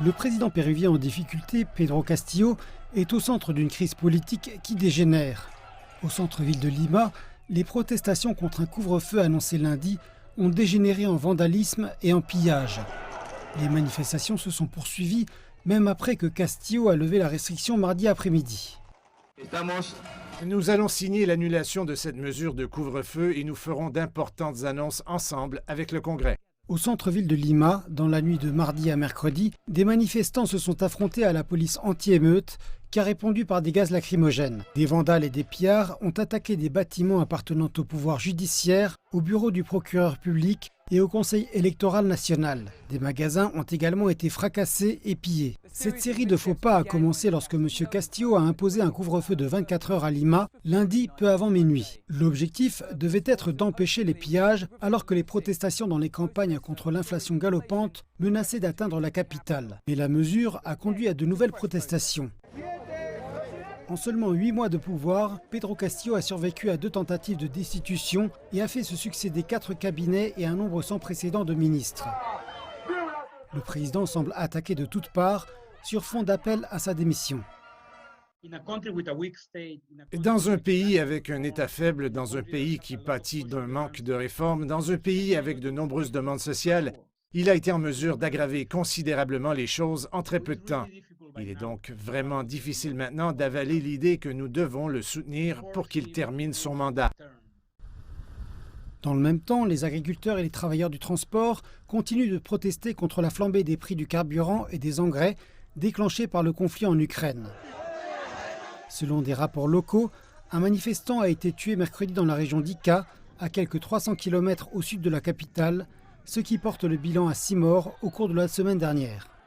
Le président péruvien en difficulté, Pedro Castillo, est au centre d'une crise politique qui dégénère. Au centre-ville de Lima, les protestations contre un couvre-feu annoncé lundi ont dégénéré en vandalisme et en pillage. Les manifestations se sont poursuivies même après que Castillo a levé la restriction mardi après-midi. Nous allons signer l'annulation de cette mesure de couvre-feu et nous ferons d'importantes annonces ensemble avec le Congrès. Au centre-ville de Lima, dans la nuit de mardi à mercredi, des manifestants se sont affrontés à la police anti-émeute qui a répondu par des gaz lacrymogènes. Des vandales et des pillards ont attaqué des bâtiments appartenant au pouvoir judiciaire, au bureau du procureur public et au Conseil électoral national. Des magasins ont également été fracassés et pillés. Cette série de faux pas a commencé lorsque M. Castillo a imposé un couvre-feu de 24 heures à Lima, lundi peu avant minuit. L'objectif devait être d'empêcher les pillages alors que les protestations dans les campagnes contre l'inflation galopante menaçaient d'atteindre la capitale. Mais la mesure a conduit à de nouvelles protestations. En seulement 8 mois de pouvoir, Pedro Castillo a survécu à 2 tentatives de destitution et a fait se succéder 4 cabinets et un nombre sans précédent de ministres. Le président semble attaqué de toutes parts sur fond d'appel à sa démission. Dans un pays avec un État faible, dans un pays qui pâtit d'un manque de réformes, dans un pays avec de nombreuses demandes sociales, il a été en mesure d'aggraver considérablement les choses en très peu de temps. Il est donc vraiment difficile maintenant d'avaler l'idée que nous devons le soutenir pour qu'il termine son mandat. Dans le même temps, les agriculteurs et les travailleurs du transport continuent de protester contre la flambée des prix du carburant et des engrais déclenchée par le conflit en Ukraine. Selon des rapports locaux, un manifestant a été tué mercredi dans la région d'Ica, à quelques 300 km au sud de la capitale, ce qui porte le bilan à 6 morts au cours de la semaine dernière.